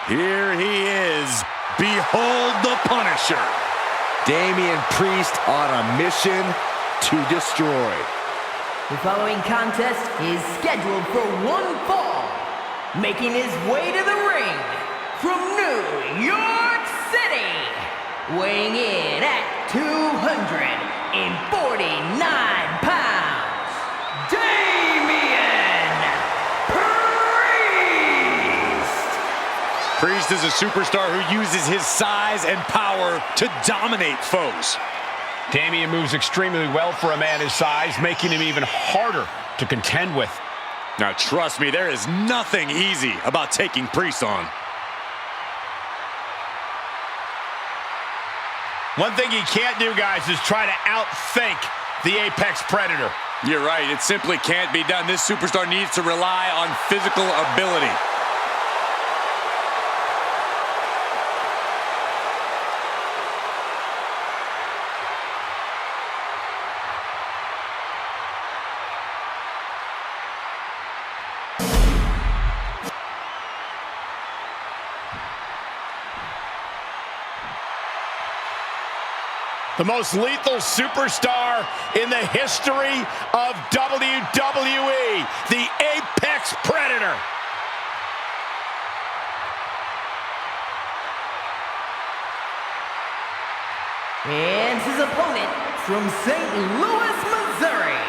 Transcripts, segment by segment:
Here he is. Behold the Punisher. Damian Priest on a mission to destroy. The following contest is scheduled for one fall. Making his way to the ring from New York City, weighing in at 249 pounds, Damian Priest! Priest is a superstar who uses his size and power to dominate foes. Damian moves extremely well for a man his size, making him even harder to contend with. Now trust me, there is nothing easy about taking Priest on. One thing he can't do, guys, is try to outthink the Apex Predator. You're right, it simply can't be done. This superstar needs to rely on physical ability. The most lethal superstar in the history of WWE, the Apex Predator. And his opponent from St. Louis, Missouri,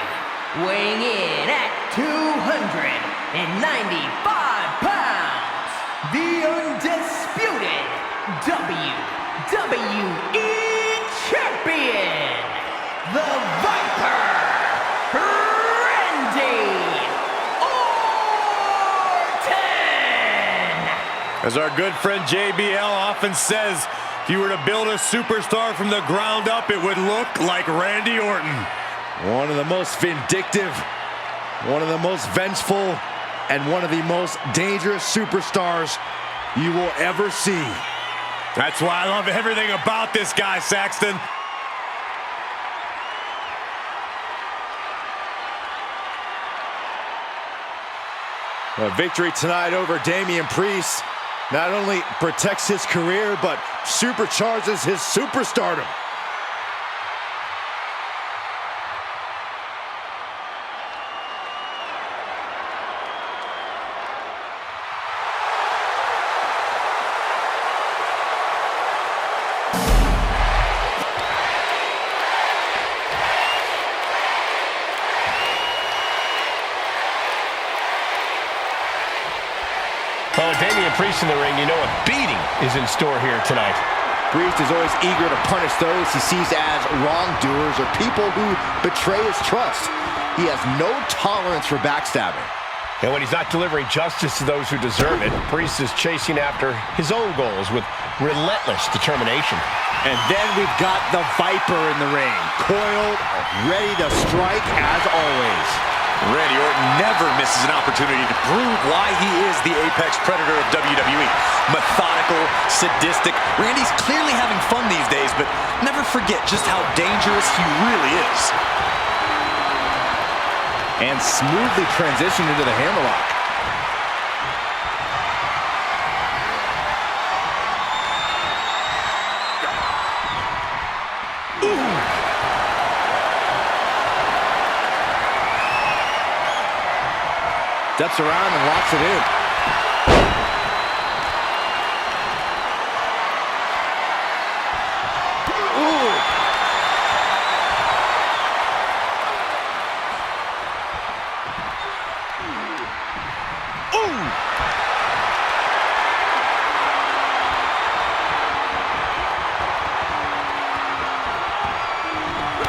weighing in at 295 pounds, the undisputed WWE Champion, the Viper, Randy Orton! As our good friend JBL often says, if you were to build a superstar from the ground up, it would look like Randy Orton. One of the most vindictive, one of the most vengeful, and one of the most dangerous superstars you will ever see. That's why I love everything about this guy, Saxton. A victory tonight over Damian Priest not only protects his career, but supercharges his superstardom. Well, Damian Priest in the ring, you know a beating is in store here tonight. Priest is always eager to punish those he sees as wrongdoers or people who betray his trust. He has no tolerance for backstabbing. And when he's not delivering justice to those who deserve it, Priest is chasing after his own goals with relentless determination. And then we've got the Viper in the ring, coiled, ready to strike as always. Randy Orton never misses an opportunity to prove why he is the Apex Predator of WWE. Methodical, sadistic. Randy's clearly having fun these days, but never forget just how dangerous he really is. And smoothly transitioned into the hammerlock. Steps around and locks it in. Ooh. Ooh.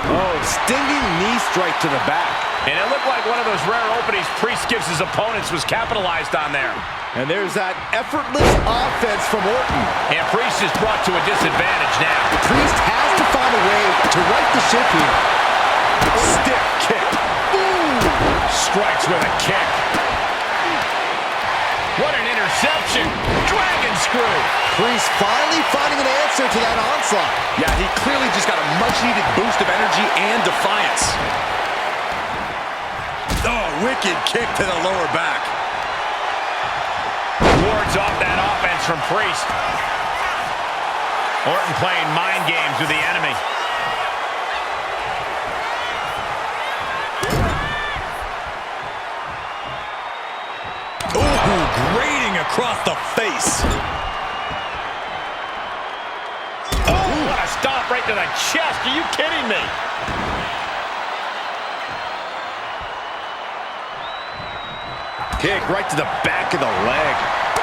Oh, stinging knee strike to the back. And it looked like one of those rare openings Priest gives his opponents was capitalized on there. And there's that effortless offense from Orton. And Priest is brought to a disadvantage now. Priest has to find a way to right the ship here. Stiff kick. Ooh! Strikes with a kick. What an interception. Dragon screw. Priest finally finding an answer to that onslaught. Yeah, he clearly just got a much-needed boost of energy and defiance. Oh, wicked kick to the lower back. Wards off that offense from Priest. Orton playing mind games with the enemy. Ooh, grating across the face. Oh, what a stomp right to the chest. Are you kidding me? Kick right to the back of the leg.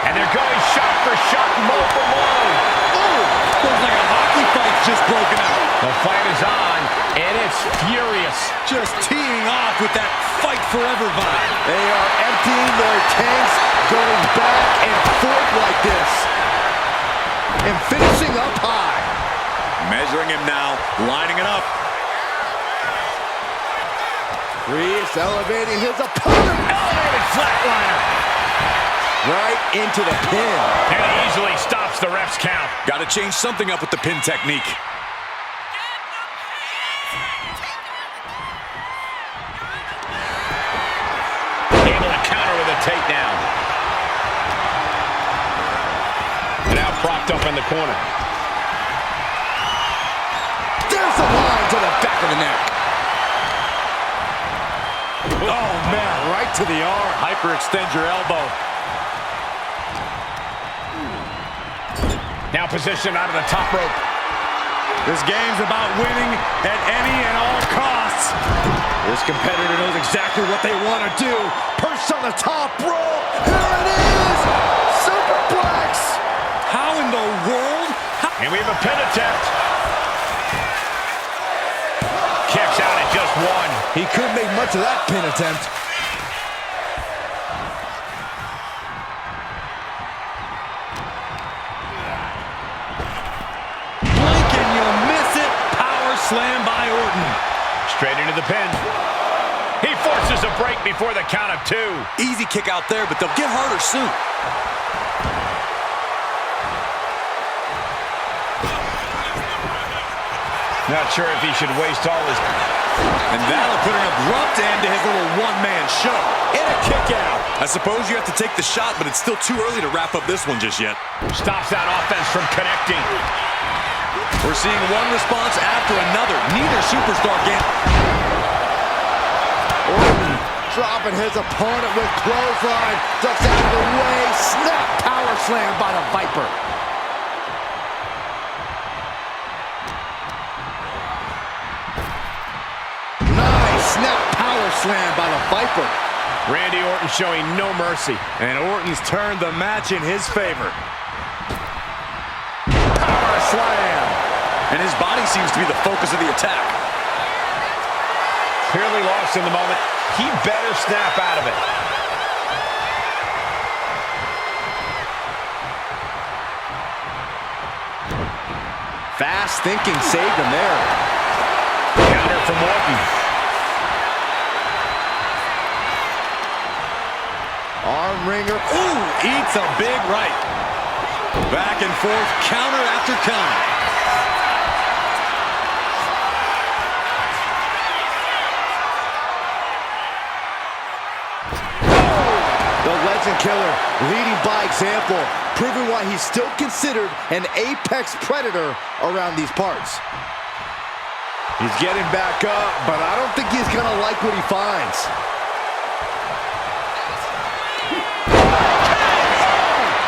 And they're going shot for shot, blow for blow. Ooh, looks like a hockey fight's just broken out. The fight is on, and it's furious. Just teeing off with that fight forever vibe. They are emptying their tanks, going back and forth like this. And finishing up high. Measuring him now, lining it up. Priest elevating his opponent. Elevated flatliner. Right into the pin. And he easily stops the ref's count. Got to change something up with the pin technique. Able to counter with a takedown. Now propped up in the corner. There's a line to the back of the neck. Oh, man. Right to the arm. Hyperextend your elbow. Now positioned out of the top rope. This game's about winning at any and all costs. This competitor knows exactly what they want to do. Perched on the top rope. Here it is. Superplex. How in the world? And we have a pin attempt. Kicks out at just one. He couldn't make much of that pin attempt. Blink and you'll miss it. Power slam by Orton. Straight into the pin. He forces a break before the count of two. Easy kick out there, but they'll get harder soon. Not sure if he should waste all his... And that'll put an abrupt end to his little one-man show. And a kick out. I suppose you have to take the shot, but it's still too early to wrap up this one just yet. Stops that offense from connecting. We're seeing one response after another. Neither superstar can... Orton dropping his opponent with clothesline. Ducks out of the way. Snap power slam by the Viper. Snap power slam by the Viper. Randy Orton showing no mercy. And Orton's turned the match in his favor. Power slam. And his body seems to be the focus of the attack. Clearly lost in the moment. He better snap out of it. Fast thinking saved him there. Counter from Orton. Arm wringer. Ooh, eats a big right. Back and forth, counter after counter. The Legend Killer leading by example, proving why he's still considered an apex predator around these parts. He's getting back up, but I don't think he's gonna like what he finds.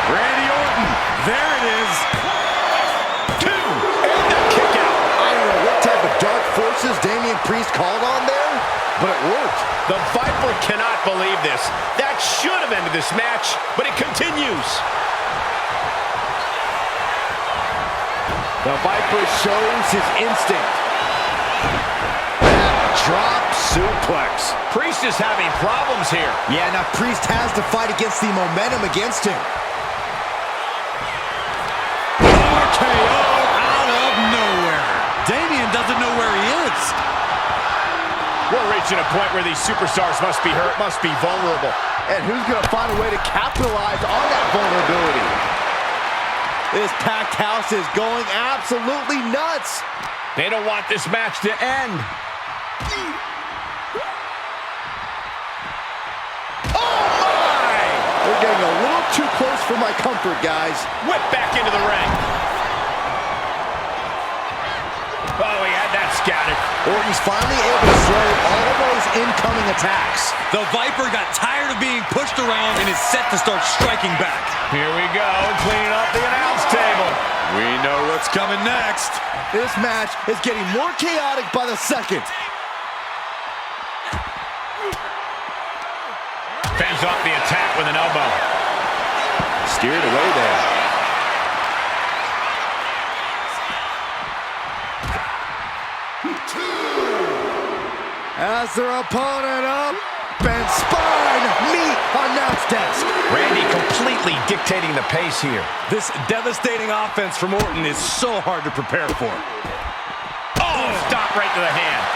Randy Orton, there it is. Two, and the kick out. I don't know what type of dark forces Damian Priest called on there, but it worked. The Viper cannot believe this. That should have ended this match, but it continues. The Viper shows his instinct. Drop suplex. Priest is having problems here. Yeah, now Priest has to fight against the momentum against him. RKO out of nowhere. Damian doesn't know where he is. We're reaching a point where these superstars must be hurt, must be vulnerable. And who's going to find a way to capitalize on that vulnerability? This packed house is going absolutely nuts. They don't want this match to end. Oh my! We're getting a little too close for my comfort, guys. Whip back into the ring. Oh, he had that scouted. Orton's finally able to slow all of those incoming attacks. The Viper got tired of being pushed around and is set to start striking back. Here we go, cleaning up the announce table. We know what's coming next. This match is getting more chaotic by the second. Fends off the attack with an elbow. Steered away there. As their opponent up, and spine meet announce desk. Randy completely dictating the pace here. This devastating offense from Orton is so hard to prepare for. Oh, stop right to the hand.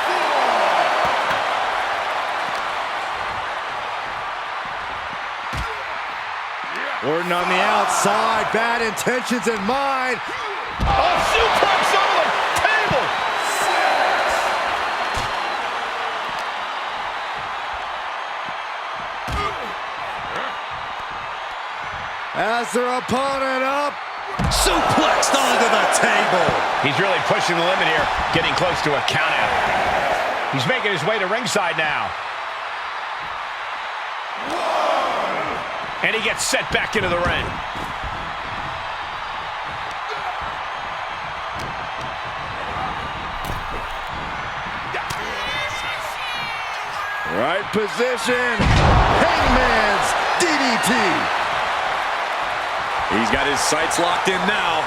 Orton on the outside, bad intentions in mind. Oh, suplex on the table. As their opponent up. Suplexed onto the table. He's really pushing the limit here, getting close to a countout. He's making his way to ringside now. And he gets set back into the ring. Right position. Hangman's DDT. He's got his sights locked in now.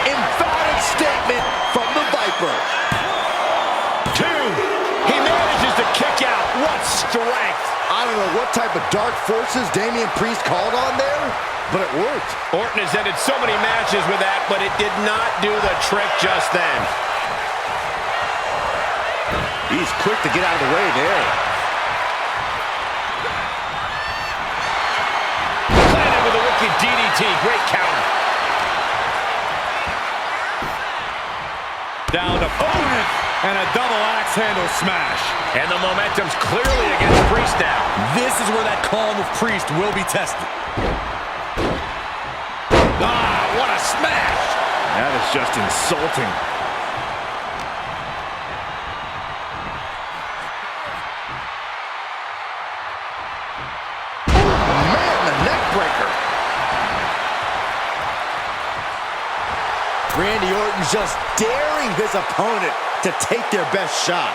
Emphatic statement from the Viper. 2. He manages to kick out. What strength. I don't know what type of dark forces Damian Priest called on there, but it worked. Orton has ended so many matches with that, but it did not do the trick just then. He's quick to get out of the way there. Planted with a wicked DDT. Great counter. Down opponent and a double axe handle smash. And the momentum's clearly against Priest now. This is where that calm of Priest will be tested. Ah, what a smash! That is just insulting. Randy Orton just daring his opponent to take their best shot.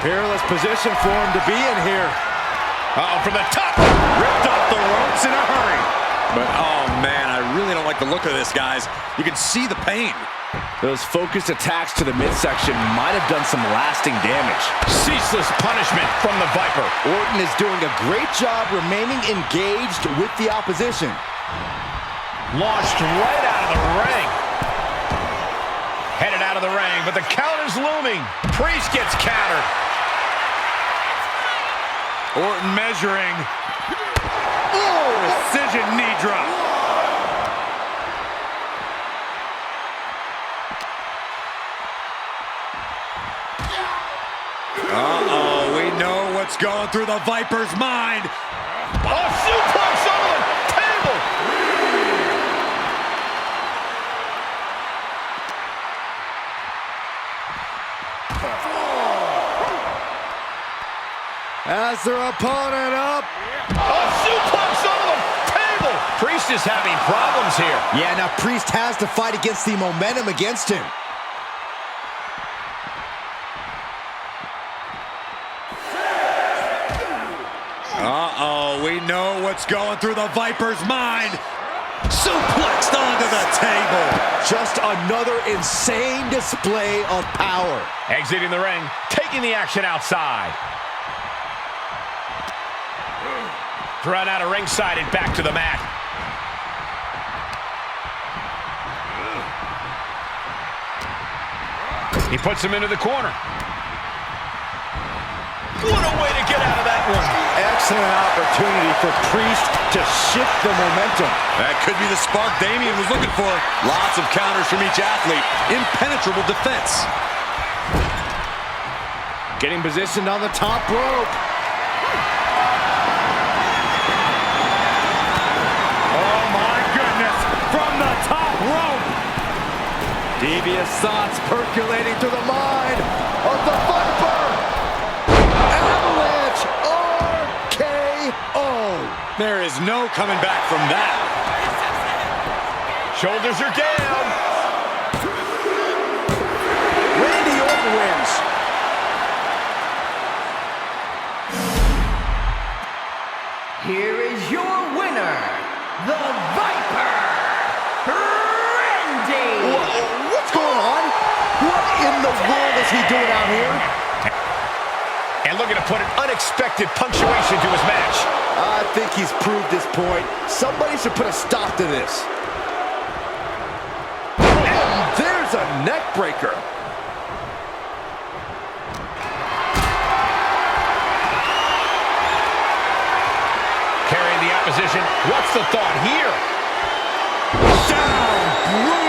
Perilous position for him to be in here. Uh-oh, from the top. Ripped off the ropes in a hurry. But, oh, man, I really don't like the look of this, guys. You can see the pain. Those focused attacks to the midsection might have done some lasting damage. Ceaseless punishment from the Viper. Orton is doing a great job remaining engaged with the opposition. Launched right out of the ring. Headed out of the ring, but the count is looming. Priest gets countered. Orton measuring. Precision knee drop. Uh-oh, we know what's going through the Viper's mind. Oh, suplex on the table. As their opponent up. Oh, suplex on the table. Priest is having problems here. Yeah, now Priest has to fight against the momentum against him. Uh-oh, we know what's going through the Viper's mind. Suplexed onto the table. Just another insane display of power. Exiting the ring, taking the action outside. Thrown out of ringside and back to the mat. He puts him into the corner. What a way to get out of that one. Excellent opportunity for Priest to shift the momentum. That could be the spark Damian was looking for. Lots of counters from each athlete. Impenetrable defense. Getting positioned on the top rope. Oh my goodness, from the top rope. Devious thoughts percolating through the mind of the Viper. Avalanche RKO. There is no coming back from that. Shoulders are down. Randy Orton wins. Here is your winner, the Viper, Randy! What's going on? What in the world is he doing out here? And looking to put an unexpected punctuation to his match. I think he's proved his point. Somebody should put a stop to this. And there's a neck breaker. Carrying the opposition. What's the thought here? Down, brutal.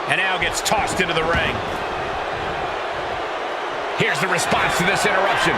And now gets tossed into the ring. Here's the response to this interruption.